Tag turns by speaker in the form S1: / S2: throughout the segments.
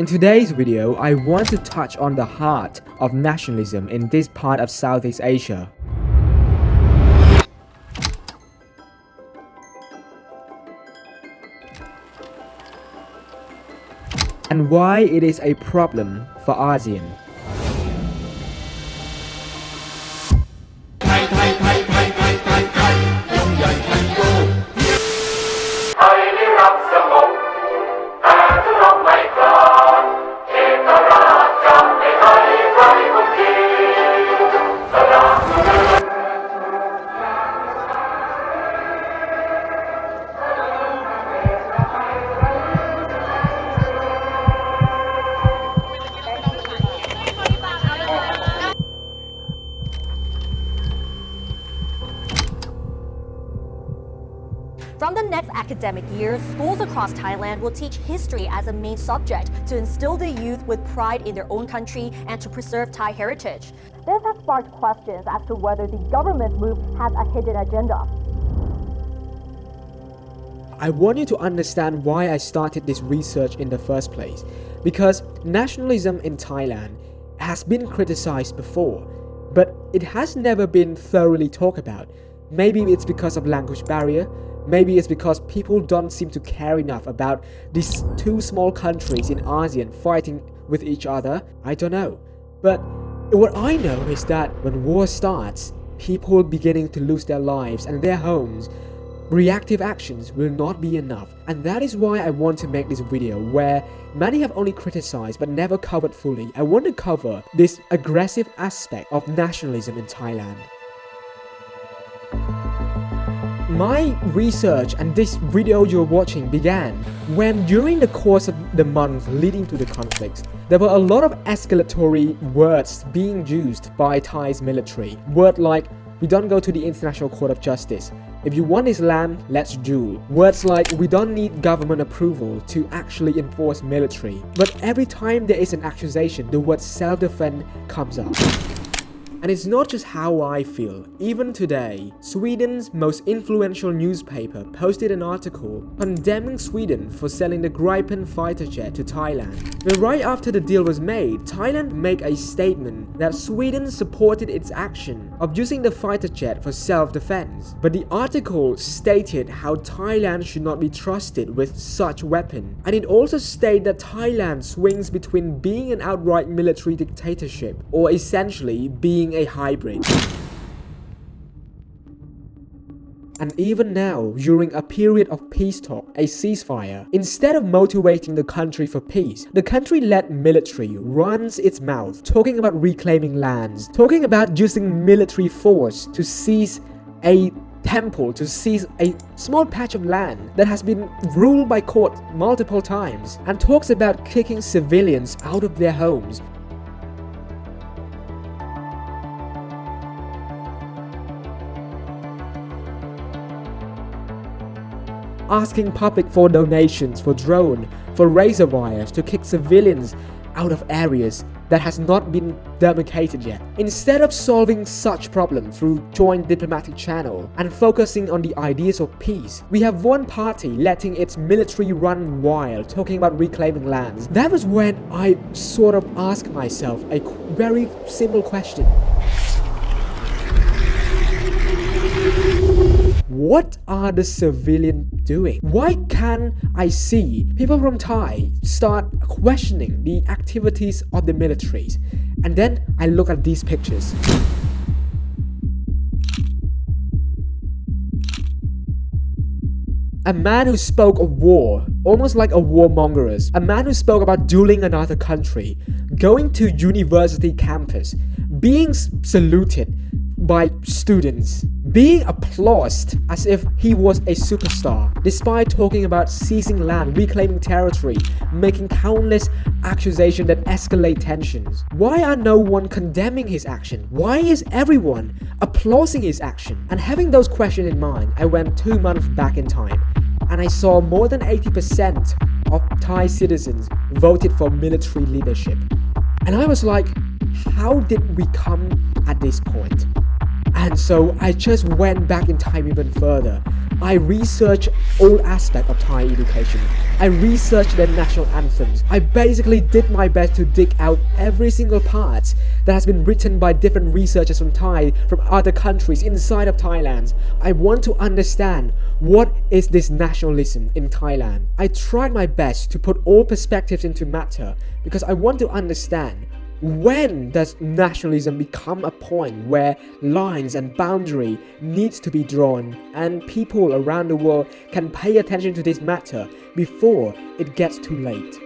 S1: In today's video, I want to touch on the heart of nationalism in this part of Southeast Asia. And why it is a problem for ASEAN.
S2: From the next academic year, schools across Thailand will teach history as a main subject to instill the youth with pride in their own country and to preserve Thai heritage. This has sparked questions as to whether the government's move has a hidden agenda.
S1: I want you to understand why I started this research in the first place, because nationalism in Thailand has been criticized before, but it has never been thoroughly talked about. Maybe it's because of language barrier. Maybe it's because people don't seem to care enough about these two small countries in ASEAN fighting with each other. I don't know. But what I know is that when war starts, people beginning to lose their lives and their homes, reactive actions will not be enough. And that is why I want to make this video where many have only criticized but never covered fully. I want to cover this aggressive aspect of nationalism in Thailand. My research and this video you're watching began when during the course of the month leading to the conflicts, there were a lot of escalatory words being used by Thai's military. Words like, we don't go to the International Court of Justice. If you want this land, let's duel. Words like, we don't need government approval to actually enforce military. But every time there is an accusation, the word self-defense comes up. And it's not just how I feel. Even today, Sweden's most influential newspaper posted an article condemning Sweden for selling the Gripen fighter jet to Thailand. But right after the deal was made, Thailand made a statement that Sweden supported its action of using the fighter jet for self-defense. But the article stated how Thailand should not be trusted with such weapon. And it also stated that Thailand swings between being an outright military dictatorship or essentially being a hybrid. And even now, during a period of peace talk, a ceasefire, instead of motivating the country for peace, the country-led military runs its mouth talking about reclaiming lands, talking about using military force to seize a temple, to seize a small patch of land that has been ruled by court multiple times, and talks about kicking civilians out of their homes. Asking public for donations for drone, for razor wires to kick civilians out of areas that has not been demarcated yet. Instead of solving such problem through joint diplomatic channel and focusing on the ideas of peace, we have one party letting its military run wild talking about reclaiming lands. That was when I sort of asked myself a very simple question. What are the civilians doing? Why can't I see people from Thai start questioning the activities of the militaries? And then I look at these pictures. A man who spoke of war, almost like a warmonger. A man who spoke about dueling another country, going to university campus, being saluted by students, being applauded as if he was a superstar, despite talking about seizing land, reclaiming territory, making countless accusations that escalate tensions. Why are no one condemning his action? Why is everyone applauding his action? And having those questions in mind, I went 2 months back in time, and I saw more than 80% of Thai citizens voted for military leadership. And I was like, how did we come at this point? And so I just went back in time even further. I researched all aspects of Thai education. I researched their national anthems. I basically did my best to dig out every single part that has been written by different researchers from Thai, from other countries inside of Thailand. I want to understand what is this nationalism in Thailand. I tried my best to put all perspectives into matter because I want to understand, when does nationalism become a point where lines and boundary needs to be drawn and people around the world can pay attention to this matter before it gets too late?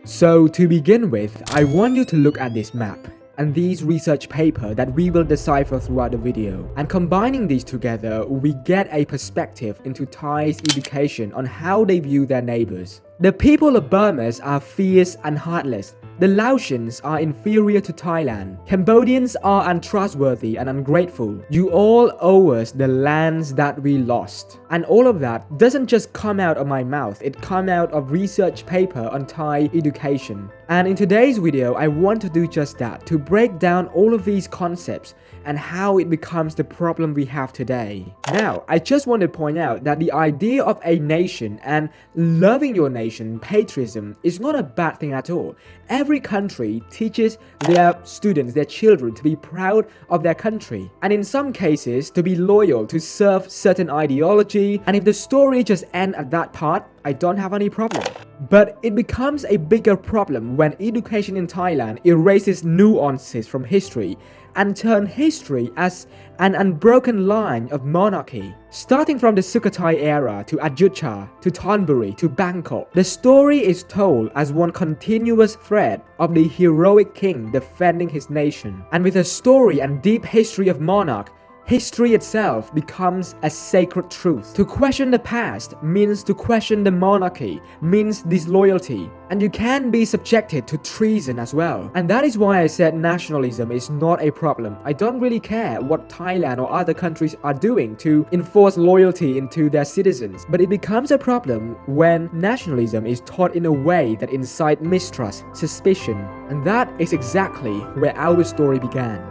S1: So to begin with, I want you to look at this map and these research papers that we will decipher throughout the video. And combining these together, we get a perspective into Thai's education on how they view their neighbors. The people of Burma are fierce and heartless. The Laotians are inferior to Thailand. Cambodians are untrustworthy and ungrateful. You all owe us the lands that we lost. And all of that doesn't just come out of my mouth, it comes out of research paper on Thai education. And in today's video, I want to do just that, to break down all of these concepts and how it becomes the problem we have today. Now, I just want to point out that the idea of a nation and loving your nation, patriotism, is not a bad thing at all. Every country teaches their students, their children, to be proud of their country, and in some cases to be loyal, to serve certain ideology. And if the story just ends at that part, I don't have any problem. But it becomes a bigger problem when education in Thailand erases nuances from history and turn history as an unbroken line of monarchy. Starting from the Sukhothai era to Ayutthaya to Thonburi to Bangkok, the story is told as one continuous thread of the heroic king defending his nation. And with a story and deep history of monarch, history itself becomes a sacred truth. To question the past means to question the monarchy, means disloyalty, and you can be subjected to treason as well. And that is why I said nationalism is not a problem. I don't really care what Thailand or other countries are doing to enforce loyalty into their citizens, but it becomes a problem when nationalism is taught in a way that incites mistrust, suspicion, and that is exactly where our story began.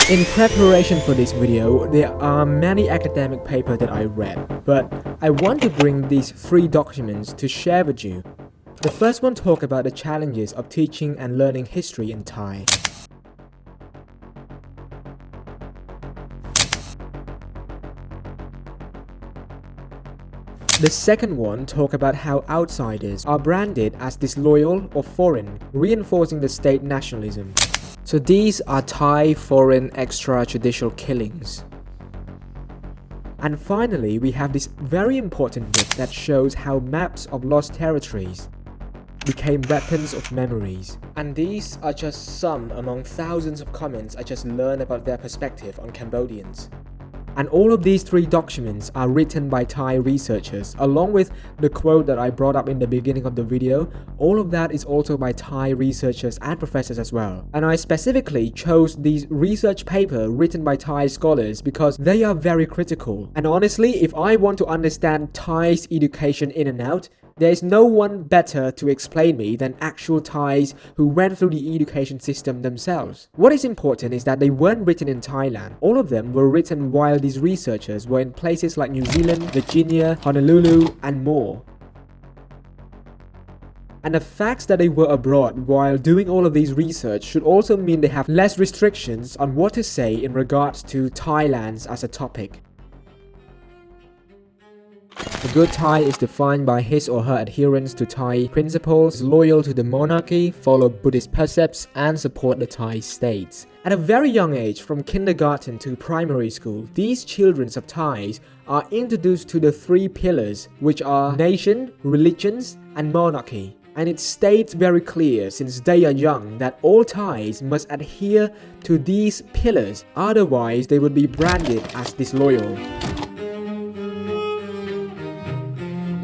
S1: In preparation for this video, there are many academic papers that I read, but I want to bring these 3 documents to share with you. The first one talks about the challenges of teaching and learning history in Thai. The second one talks about how outsiders are branded as disloyal or foreign, reinforcing the state nationalism. So these are Thai foreign extrajudicial killings. And finally, we have this very important bit that shows how maps of lost territories became weapons of memories. And these are just some among thousands of comments I just learned about their perspective on Cambodians. And all of these 3 documents are written by Thai researchers, along with the quote that I brought up in the beginning of the video. All of that is also by Thai researchers and professors as well. And I specifically chose these research papers written by Thai scholars because they are very critical. And honestly, if I want to understand Thai's education in and out, there is no one better to explain me than actual Thais who went through the education system themselves. What is important is that they weren't written in Thailand. All of them were written while these researchers were in places like New Zealand, Virginia, Honolulu, and more. And the fact that they were abroad while doing all of these research should also mean they have less restrictions on what to say in regards to Thailand as a topic. A good Thai is defined by his or her adherence to Thai principles, loyal to the monarchy, follow Buddhist precepts, and support the Thai state. At a very young age, from kindergarten to primary school, these children of Thais are introduced to the 3 pillars, which are nation, religions, and monarchy. And it states very clear since they are young that all Thais must adhere to these pillars, otherwise they would be branded as disloyal.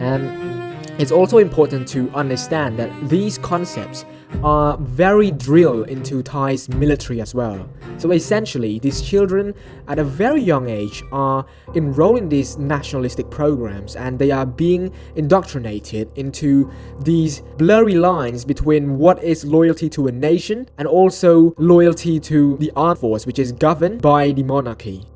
S1: And it's also important to understand that these concepts are very drilled into Thai's military as well. So essentially, these children at a very young age are enrolled in these nationalistic programs, and they are being indoctrinated into these blurry lines between what is loyalty to a nation and also loyalty to the armed force, which is governed by the monarchy.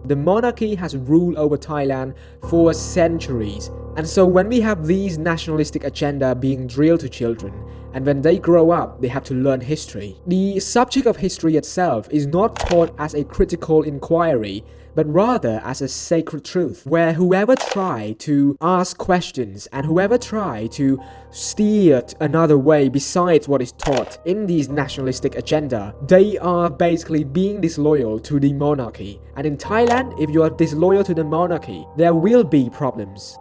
S1: The monarchy has ruled over Thailand for centuries, and so when we have these nationalistic agenda being drilled to children, and when they grow up, they have to learn history. The subject of history itself is not taught as a critical inquiry, but rather as a sacred truth, where whoever try to ask questions and whoever try to steer another way besides what is taught in these nationalistic agenda, they are basically being disloyal to the monarchy. And in Thailand, if you are disloyal to the monarchy, there will be problems.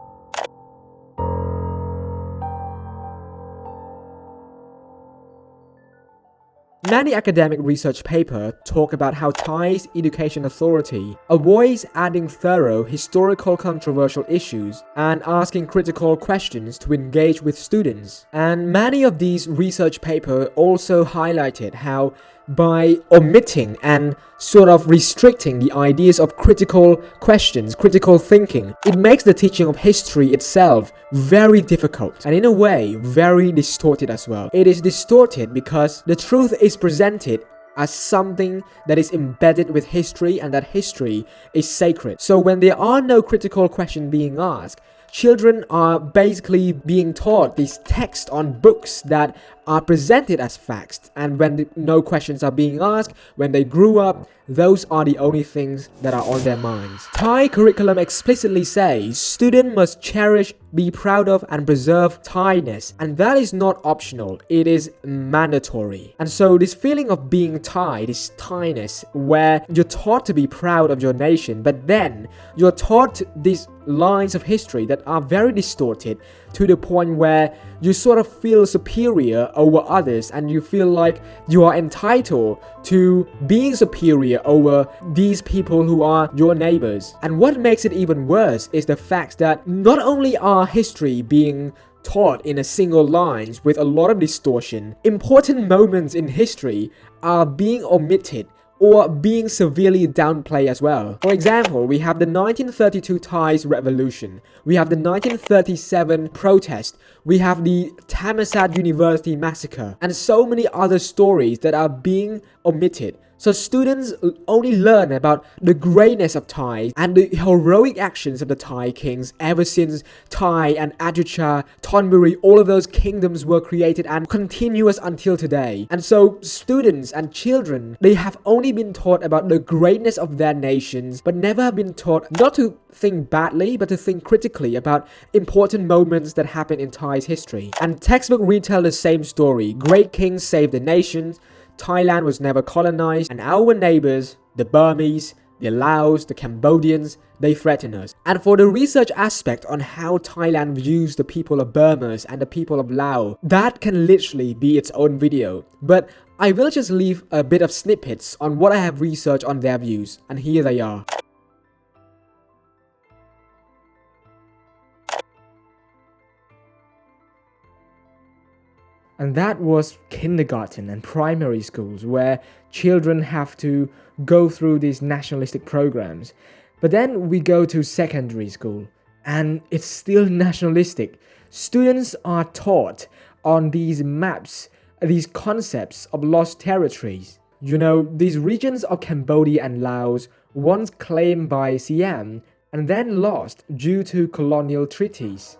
S1: Many academic research papers talk about how Thai's education authority avoids adding thorough historical controversial issues and asking critical questions to engage with students. And many of these research papers also highlighted how by omitting and sort of restricting the ideas of critical questions, critical thinking, it makes the teaching of history itself very difficult and in a way very distorted as well. It is distorted because the truth is presented as something that is embedded with history, and that history is sacred. So when there are no critical questions being asked, children are basically being taught these texts on books that are presented as facts, and when no questions are being asked, when they grew up, those are the only things that are on their minds. Thai curriculum explicitly says students must cherish, be proud of, and preserve Thainess, and that is not optional, it is mandatory. And so this feeling of being Thai, this Thainess, where you're taught to be proud of your nation, but then you're taught these lines of history that are very distorted to the point where you sort of feel superior over others, and you feel like you are entitled to being superior over these people who are your neighbors. And what makes it even worse is the fact that not only are history being taught in a single lines with a lot of distortion, important moments in history are being omitted or being severely downplayed as well. For example, we have the 1932 Thai Revolution, we have the 1937 protest, we have the Thammasat University massacre, and so many other stories that are being omitted. So students only learn about the greatness of Thai and the heroic actions of the Thai kings ever since Thai and Ajucha, Thonburi, all of those kingdoms were created and continuous until today. And so students and children, they have only been taught about the greatness of their nations, but never been taught not to think badly, but to think critically about important moments that happen in Thai's history. And textbook retell the same story. Great kings saved the nations, Thailand was never colonized, and our neighbors, the Burmese, the Laos, the Cambodians, they threaten us. And for the research aspect on how Thailand views the people of Burma and the people of Laos, that can literally be its own video. But I will just leave a bit of snippets on what I have researched on their views, and here they are. And that was kindergarten and primary schools, where children have to go through these nationalistic programs. But then we go to secondary school, and it's still nationalistic. Students are taught on these maps, these concepts of lost territories. You know, these regions of Cambodia and Laos, once claimed by Siam, and then lost due to colonial treaties.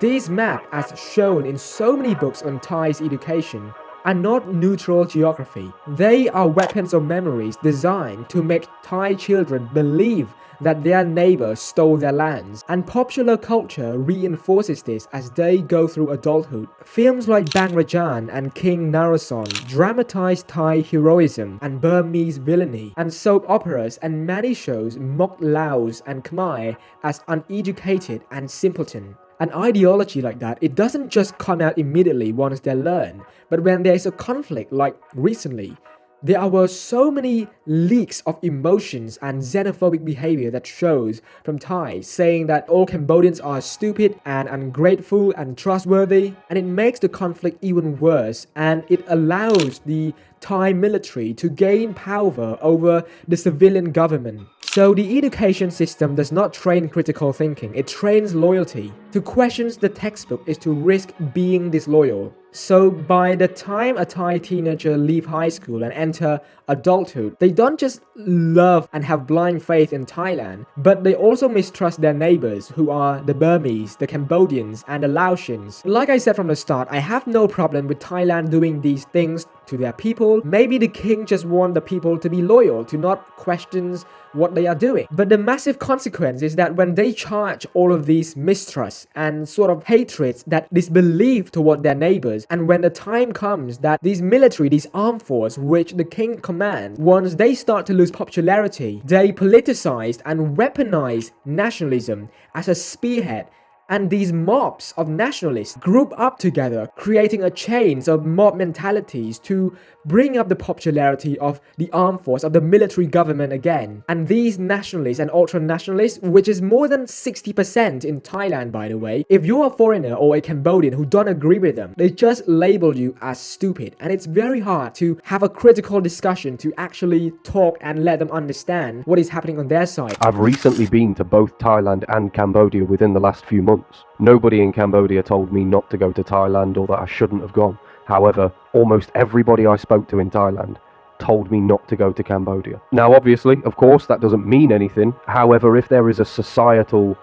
S1: These maps, as shown in so many books on Thai's education, are not neutral geography. They are weapons of memories designed to make Thai children believe that their neighbors stole their lands, and popular culture reinforces this as they go through adulthood. Films like Bang Rajan and King Narason dramatize Thai heroism and Burmese villainy, and soap operas and many shows mock Laos and Khmer as uneducated and simpleton. An ideology like that, it doesn't just come out immediately once they learn, but when there is a conflict like recently, There were so many leaks of emotions and xenophobic behavior that shows from Thai saying that all Cambodians are stupid and ungrateful and untrustworthy, and it makes the conflict even worse, and it allows the Thai military to gain power over the civilian government. So the education system does not train critical thinking, it trains loyalty. To question the textbook is to risk being disloyal. So by the time a Thai teenager leave high school and enter adulthood, they don't just love and have blind faith in Thailand, but they also mistrust their neighbors who are the Burmese, the Cambodians, and the Laotians. Like I said from the start, I have no problem with Thailand doing these things to their people. Maybe the king just want the people to be loyal, to not question what they are doing. But the massive consequence is that when they charge all of these mistrusts and sort of hatreds, that disbelief toward their neighbors, and when the time comes that these military, these armed force which the king commands, once they start to lose popularity, they politicize and weaponize nationalism as a spearhead. And these mobs of nationalists group up together, creating a chain of mob mentalities to bring up the popularity of the armed force, of the military government again. And these nationalists and ultra-nationalists, which is more than 60% in Thailand by the way, if you're a foreigner or a Cambodian who don't agree with them, they just label you as stupid. And it's very hard to have a critical discussion to actually talk and let them understand what is happening on their side.
S3: I've recently been to both Thailand and Cambodia within the last few months. Nobody in Cambodia told me not to go to Thailand or that I shouldn't have gone. However, almost everybody I spoke to in Thailand told me not to go to Cambodia. Now obviously, of course, that doesn't mean anything. However, if there is a societal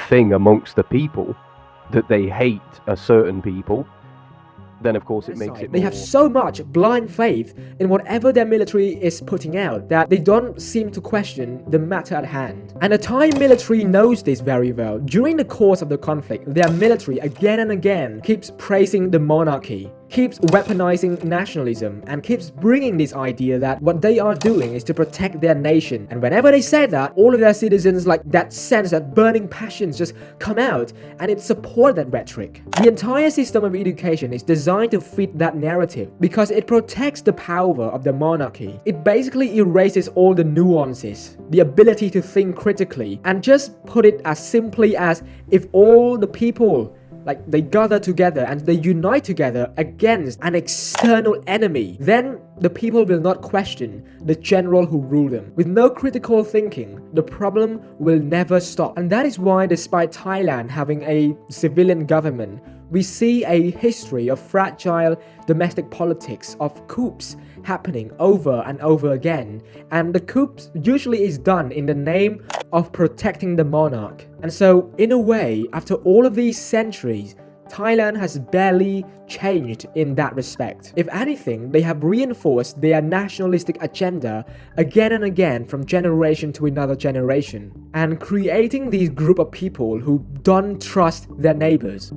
S3: thing amongst the people that they hate a certain people, then of course it makes it
S1: They have so much blind faith in whatever their military is putting out that they don't seem to question the matter at hand. And the Thai military knows this very well. During the course of the conflict, their military again and again keeps praising the monarchy, keeps weaponizing nationalism, and keeps bringing this idea that what they are doing is to protect their nation. And whenever they say that, all of their citizens, like that sense, that burning passions just come out, and it supports that rhetoric. The entire system of education is designed to fit that narrative because it protects the power of the monarchy. It basically erases all the nuances, the ability to think critically, and just put it as simply as if all the people they gather together and they unite together against an external enemy, then the people will not question the general who rule them. With no critical thinking, the problem will never stop. And that is why, despite Thailand having a civilian government, we see a history of fragile domestic politics, of coups happening over and over again. And the coups usually is done in the name of protecting the monarch. And so, in a way, after all of these centuries, Thailand has barely changed in that respect. If anything, they have reinforced their nationalistic agenda again and again from generation to another generation, and creating these group of people who don't trust their neighbors.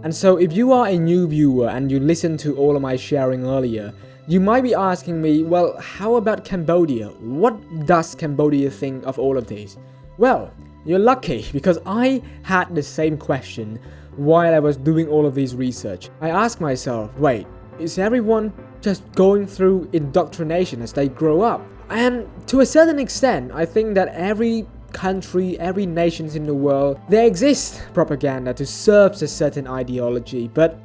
S1: And so if you are a new viewer and you listened to all of my sharing earlier, you might be asking me, well, how about Cambodia? What does Cambodia think of all of this? Well, you're lucky because I had the same question while I was doing all of this research. I asked myself, wait, is everyone just going through indoctrination as they grow up? And to a certain extent, I think that every country, every nation in the world, there exists propaganda to serve a certain ideology, but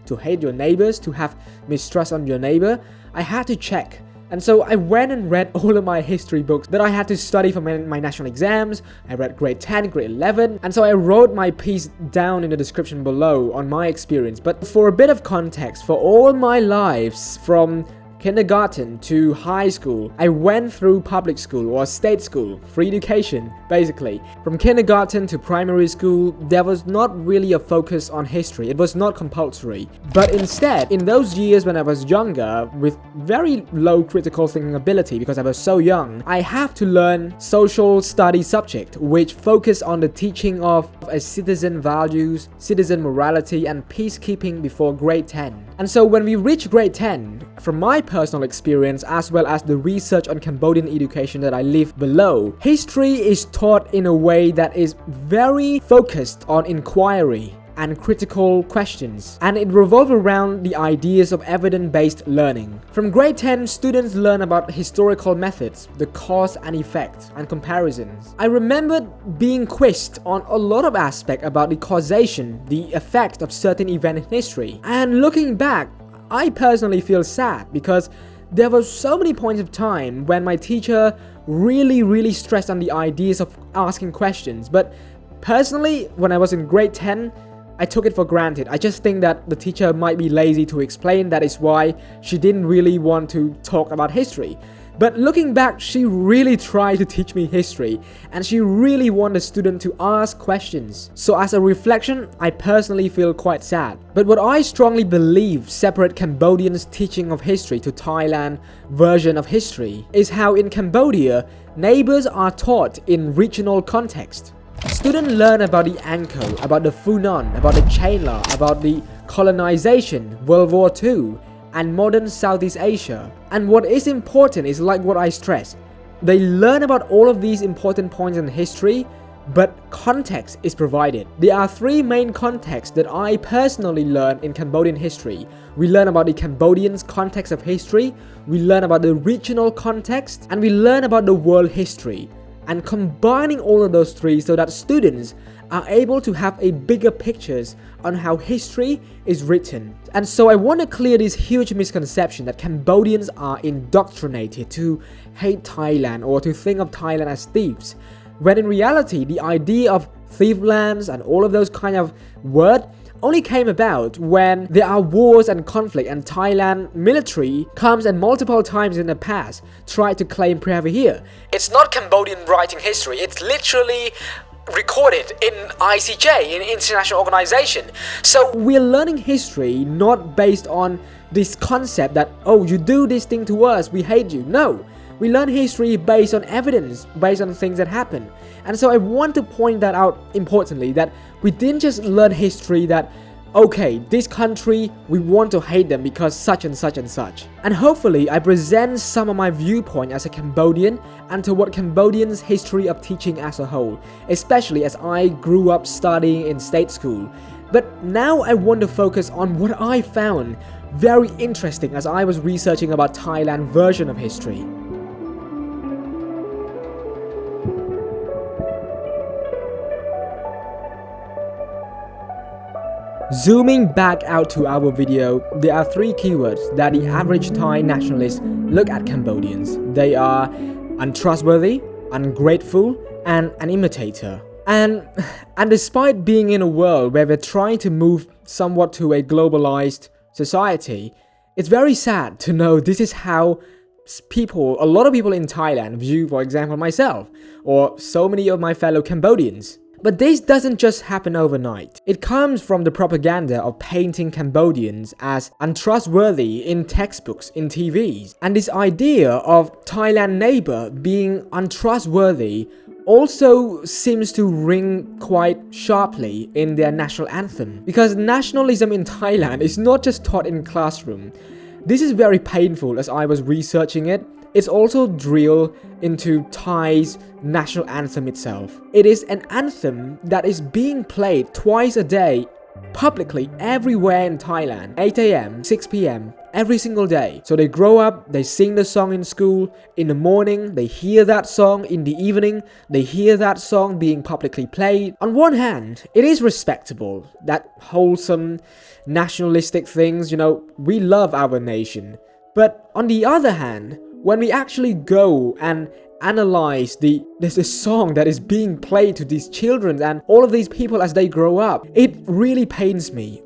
S1: to hate your neighbors, to have mistrust on your neighbor, I had to check. And so I went and read all of my history books that I had to study for my national exams. I read grade 10, grade 11, and so I wrote my piece down in the description below on my experience. But for a bit of context, for all my lives from kindergarten to high school, I went through public school or state school, free education, basically. From kindergarten to primary school, there was not really a focus on history. It was not compulsory. But instead, in those years when I was younger, with very low critical thinking ability because I was so young, I have to learn social studies subject, which focus on the teaching of a citizen values, citizen morality, and peacekeeping before grade 10. And so when we reach grade 10, from my personal experience as well as the research on Cambodian education that I leave below, history is taught in a way that is very focused on inquiry and critical questions, and it revolves around the ideas of evidence-based learning. From grade 10, students learn about historical methods, the cause and effect, and comparisons. I remember being quizzed on a lot of aspects about the causation, the effect of certain events in history. And looking back, I personally feel sad because there were so many points of time when my teacher really stressed on the ideas of asking questions. But personally, when I was in grade 10, I took it for granted. I just think that the teacher might be lazy to explain. That is why she didn't really want to talk about history. But looking back, she really tried to teach me history, and she really wanted the student to ask questions. So as a reflection, I personally feel quite sad. But what I strongly believe separate Cambodians' teaching of history to Thailand version of history is how in Cambodia, neighbors are taught in regional context. Students learn about the Angkor, about the Funan, about the Chainla, about the colonization, World War II, and modern Southeast Asia. And what is important is like what I stress. They learn about all of these important points in history, but context is provided. There are three main contexts that I personally learned in Cambodian history. We learn about the Cambodians' context of history, we learn about the regional context, and we learn about the world history. And combining all of those three so that students are able to have a bigger pictures on how history is written. And so I want to clear this huge misconception that Cambodians are indoctrinated to hate Thailand or to think of Thailand as thieves, when in reality the idea of thieflands and all of those kind of words only came about when there are wars and conflict, and Thailand military comes and multiple times in the past tried to claim privilege here. It's not Cambodian writing history, it's literally recorded in ICJ, in international organization. So we're learning history not based on this concept that, oh, you do this thing to us, we hate you. No, we learn history based on evidence, based on things that happen. And so I want to point that out importantly, that we didn't just learn history that, okay, this country, we want to hate them because such and such and such. And hopefully I present some of my viewpoint as a Cambodian and to what Cambodians' history of teaching as a whole, especially as I grew up studying in state school. But now I want to focus on what I found very interesting as I was researching about Thailand version of history. Zooming back out to our video, there are three keywords that the average Thai nationalist look at Cambodians. They are untrustworthy, ungrateful, and an imitator. And despite being in a world where we're trying to move somewhat to a globalized society, it's very sad to know this is how a lot of people in Thailand view, for example, myself, or so many of my fellow Cambodians. But this doesn't just happen overnight. It comes from the propaganda of painting Cambodians as untrustworthy in textbooks, in TVs. And this idea of Thailand neighbor being untrustworthy also seems to ring quite sharply in their national anthem. Because nationalism in Thailand is not just taught in classroom. This is very painful as I was researching it. It's also drilled into Thai's national anthem itself. It is an anthem that is being played twice a day, publicly everywhere in Thailand, 8 AM, 6 PM, every single day. So they grow up, they sing the song in school, in the morning, they hear that song, in the evening, they hear that song being publicly played. On one hand, it is respectable, that wholesome, nationalistic things, we love our nation. But on the other hand, when we actually go and analyze the song that is being played to these children and all of these people as they grow up, it really pains me,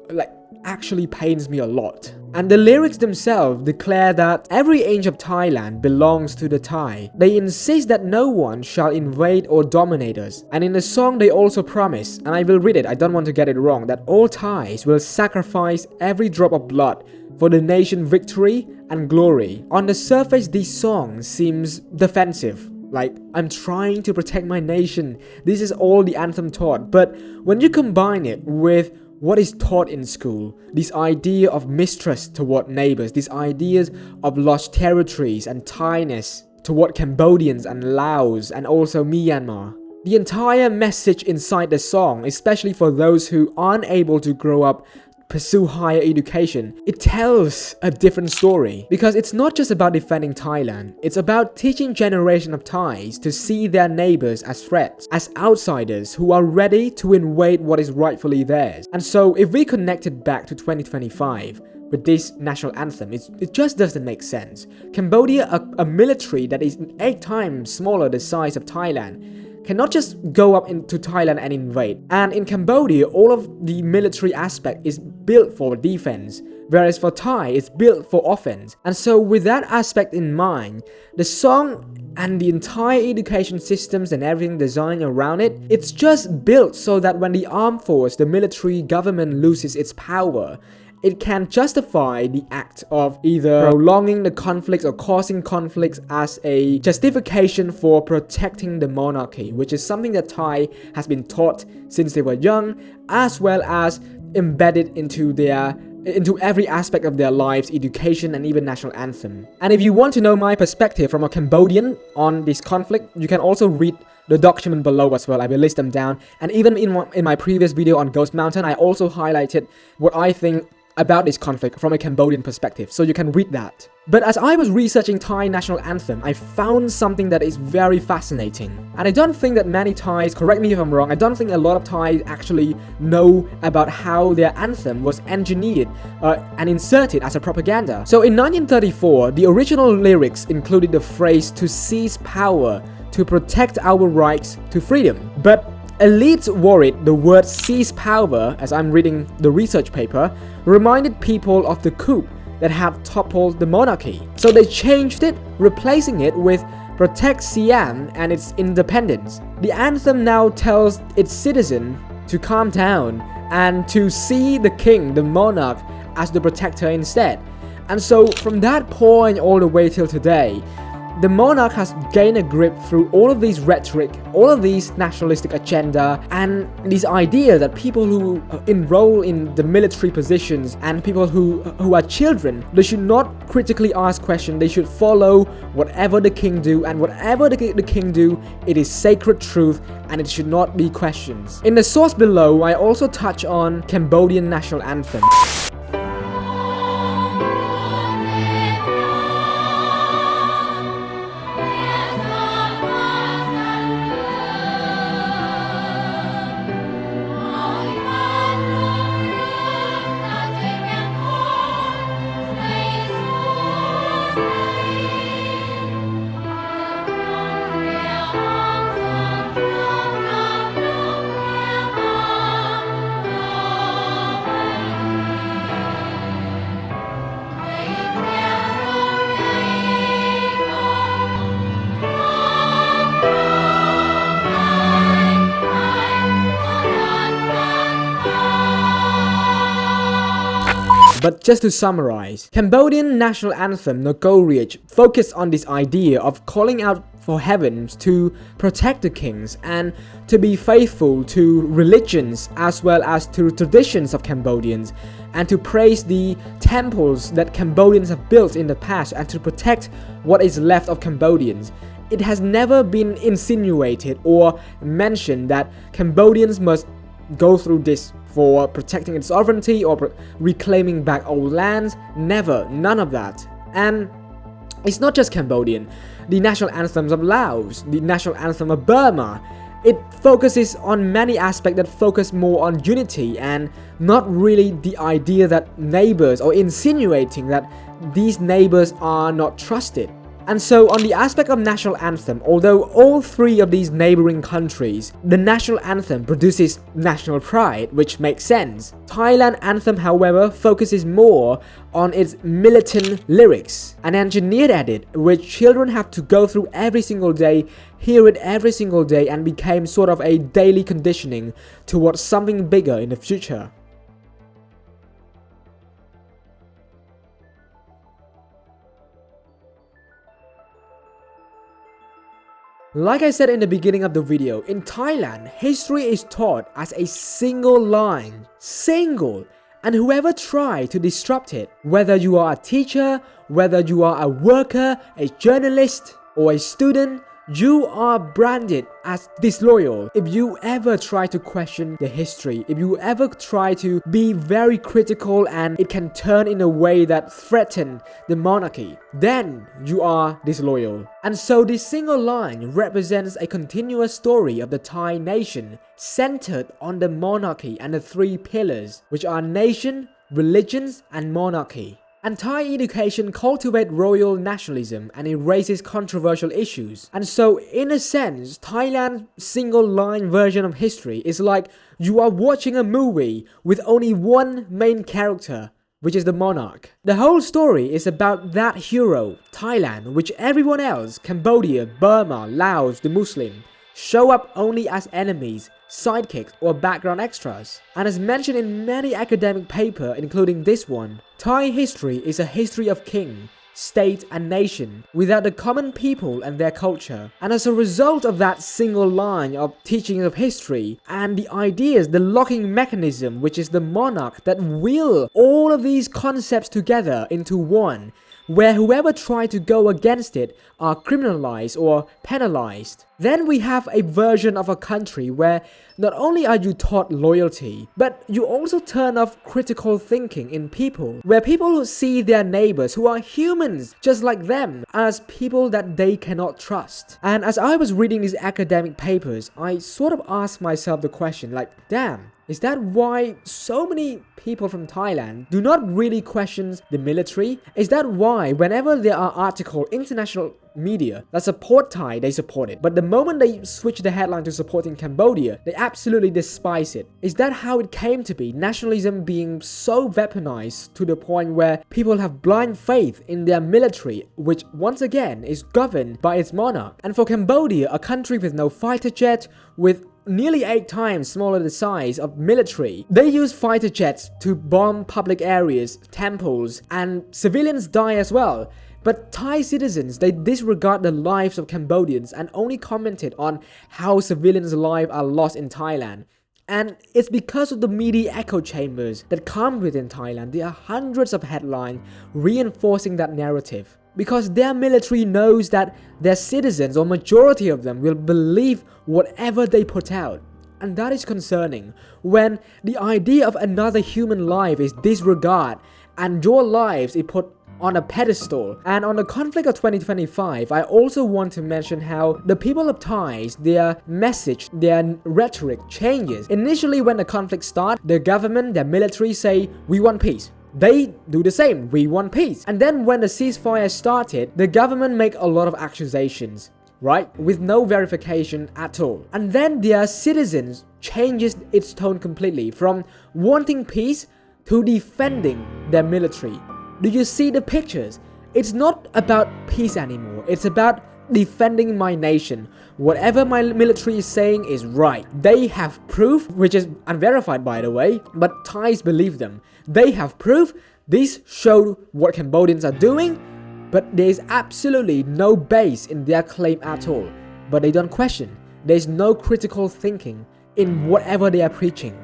S1: actually pains me a lot. And the lyrics themselves declare that every inch of Thailand belongs to the Thai. They insist that no one shall invade or dominate us. And in the song they also promise, and I will read it, I don't want to get it wrong, that all Thais will sacrifice every drop of blood for the nation's victory and glory. On the surface, this song seems defensive. Like, I'm trying to protect my nation. This is all the anthem taught. But when you combine it with what is taught in school, this idea of mistrust toward neighbors, these ideas of lost territories and Thainess toward Cambodians and Laos and also Myanmar. The entire message inside the song, especially for those who aren't able to grow up, pursue higher education, it tells a different story. Because it's not just about defending Thailand, it's about teaching generation of Thais to see their neighbors as threats, as outsiders who are ready to invade what is rightfully theirs. And so if we connect it back to 2025, with this national anthem, it just doesn't make sense. Cambodia, a military that is 8 times smaller the size of Thailand, cannot just go up into Thailand and invade. And in Cambodia, all of the military aspect is built for defense, whereas for Thai, it's built for offense. And so with that aspect in mind, the song and the entire education systems and everything designed around it, it's just built so that when the armed force, the military government loses its power, it can justify the act of either prolonging the conflicts or causing conflicts as a justification for protecting the monarchy, which is something that Thai has been taught since they were young, as well as embedded into every aspect of their lives, education, and even national anthem. And if you want to know my perspective from a Cambodian on this conflict, you can also read the document below as well. I will list them down. And even in my previous video on Ghost Mountain, I also highlighted what I think about this conflict from a Cambodian perspective, so you can read that. But as I was researching Thai national anthem, I found something that is very fascinating. And I don't think that many Thais, correct me if I'm wrong, I don't think a lot of Thais actually know about how their anthem was engineered and inserted as a propaganda. So in 1934, the original lyrics included the phrase "to seize power, to protect our rights to freedom." But elites worried the word "seize power," as I'm reading the research paper, reminded people of the coup that had toppled the monarchy. So they changed it, replacing it with "protect Siam and its independence." The anthem now tells its citizens to calm down and to see the king, the monarch, as the protector instead. And so from that point all the way till today, the monarch has gained a grip through all of these rhetoric, all of these nationalistic agenda, and this idea that people who enroll in the military positions and people who are children, they should not critically ask questions, they should follow whatever the king do, and whatever the king do, it is sacred truth and it should not be questioned. In the source below, I also touch on Cambodian national anthem. But just to summarize, Cambodian national anthem Nogoriach focused on this idea of calling out for heavens to protect the kings and to be faithful to religions as well as to traditions of Cambodians, and to praise the temples that Cambodians have built in the past and to protect what is left of Cambodians. It has never been insinuated or mentioned that Cambodians must go through this for protecting its sovereignty or reclaiming back old lands. Never, none of that. And it's not just Cambodian. The national anthems of Laos, the national anthem of Burma, it focuses on many aspects that focus more on unity and not really the idea that neighbors, or insinuating that these neighbors are not trusted. And so on the aspect of national anthem, although all three of these neighboring countries, the national anthem produces national pride, which makes sense. Thailand anthem, however, focuses more on its militant lyrics and engineered at it, which children have to go through every single day, hear it every single day, and became sort of a daily conditioning towards something bigger in the future. Like I said in the beginning of the video, in Thailand, history is taught as a single line. Single. And whoever tries to disrupt it, whether you are a teacher, whether you are a worker, a journalist, or a student, you are branded as disloyal. If you ever try to question the history, if you ever try to be very critical and it can turn in a way that threatens the monarchy, then you are disloyal. And so this single line represents a continuous story of the Thai nation centered on the monarchy and the three pillars, which are nation, religions, and monarchy. And Thai education cultivates royal nationalism and it raises controversial issues. And so, in a sense, Thailand's single-line version of history is like you are watching a movie with only one main character, which is the monarch. The whole story is about that hero, Thailand, which everyone else, Cambodia, Burma, Laos, the Muslim, show up only as enemies, sidekicks, or background extras. And as mentioned in many academic papers, including this one, Thai history is a history of king, state, and nation, without the common people and their culture. And as a result of that single line of teaching of history, and the ideas, the locking mechanism, which is the monarch that will all of these concepts together into one, where whoever try to go against it are criminalized or penalized. Then we have a version of a country where not only are you taught loyalty, but you also turn off critical thinking in people, where people who see their neighbors who are humans just like them as people that they cannot trust. And as I was reading these academic papers, I sort of asked myself the question like, damn, is that why so many people from Thailand do not really question the military? Is that why whenever there are articles, international media that support Thai, they support it. But the moment they switch the headline to supporting Cambodia, they absolutely despise it. Is that how it came to be? Nationalism being so weaponized to the point where people have blind faith in their military, which once again is governed by its monarch. And for Cambodia, a country with no fighter jet, with nearly 8 times smaller the size of military, they use fighter jets to bomb public areas, temples, and civilians die as well. But Thai citizens, they disregard the lives of Cambodians and only commented on how civilians' lives are lost in Thailand. And it's because of the media echo chambers that come within Thailand. There are hundreds of headlines reinforcing that narrative. Because their military knows that their citizens, or majority of them, will believe whatever they put out. And that is concerning. When the idea of another human life is disregarded and your lives is put on a pedestal. And on the conflict of 2025, I also want to mention how the people of Thais, their message, their rhetoric changes. Initially when the conflict starts, the government, their military say, we want peace. They do the same, we want peace. And then when the ceasefire started, the government make a lot of accusations, right? With no verification at all. And then their citizens changes its tone completely from wanting peace to defending their military. Do you see the pictures? It's not about peace anymore. It's about defending my nation. Whatever my military is saying is right. They have proof, which is unverified by the way, but Thais believe them. They have proof. This showed what Cambodians are doing, but there is absolutely no base in their claim at all. But they don't question. There is no critical thinking in whatever they are preaching.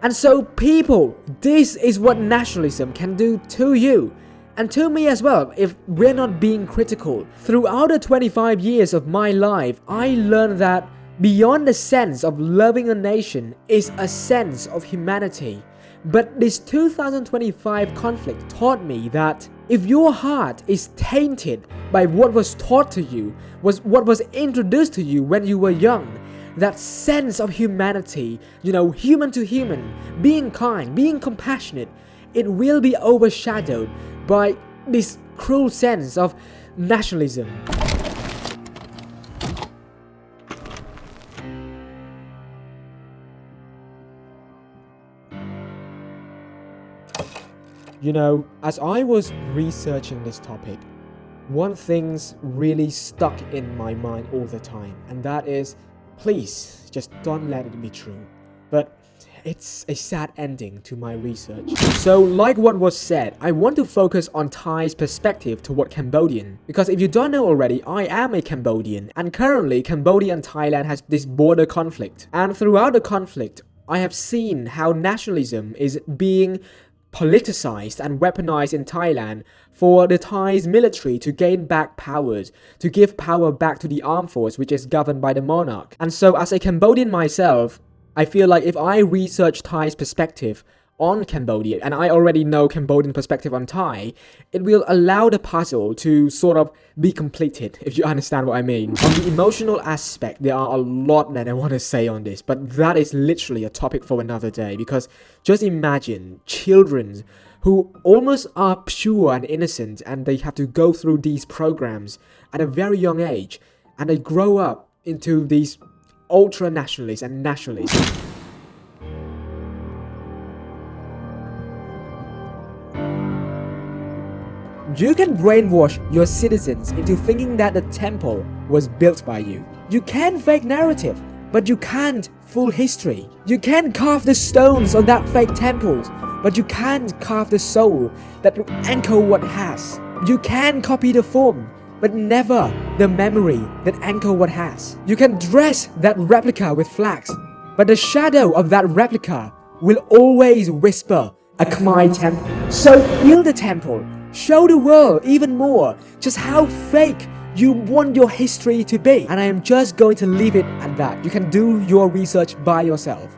S1: And so people, this is what nationalism can do to you. And to me as well, if we're not being critical. Throughout the 25 years of my life, I learned that beyond the sense of loving a nation is a sense of humanity. But this 2025 conflict taught me that if your heart is tainted by what was taught to you, what was introduced to you when you were young, that sense of humanity, human to human, being kind, being compassionate, it will be overshadowed by this cruel sense of nationalism. As I was researching this topic, one thing's really stuck in my mind all the time, and that is, please, just don't let it be true. But it's a sad ending to my research. So like what was said, I want to focus on Thai's perspective toward Cambodian. Because if you don't know already, I am a Cambodian, and currently Cambodia and Thailand has this border conflict. And throughout the conflict, I have seen how nationalism is being politicized and weaponized in Thailand for the Thai's military to gain back powers, to give power back to the armed force which is governed by the monarch. And so as a Cambodian myself, I feel like if I research Thai's perspective on Cambodia, and I already know Cambodian perspective on Thai, it will allow the puzzle to sort of be completed, if you understand what I mean. On the emotional aspect, there are a lot that I want to say on this, but that is literally a topic for another day, because just imagine children who almost are pure and innocent, and they have to go through these programs at a very young age, and they grow up into these ultra-nationalists and nationalists. You can brainwash your citizens into thinking that the temple was built by you. You can fake narrative, but you can't fool history. You can carve the stones on that fake temples, but you can't carve the soul that will Angkor Wat has. You can copy the form, but never the memory that Angkor Wat has. You can dress that replica with flags, but the shadow of that replica will always whisper a Khmer temple. So build the temple. Show the world even more just how fake you want your history to be. And I am just going to leave it at that. You can do your research by yourself.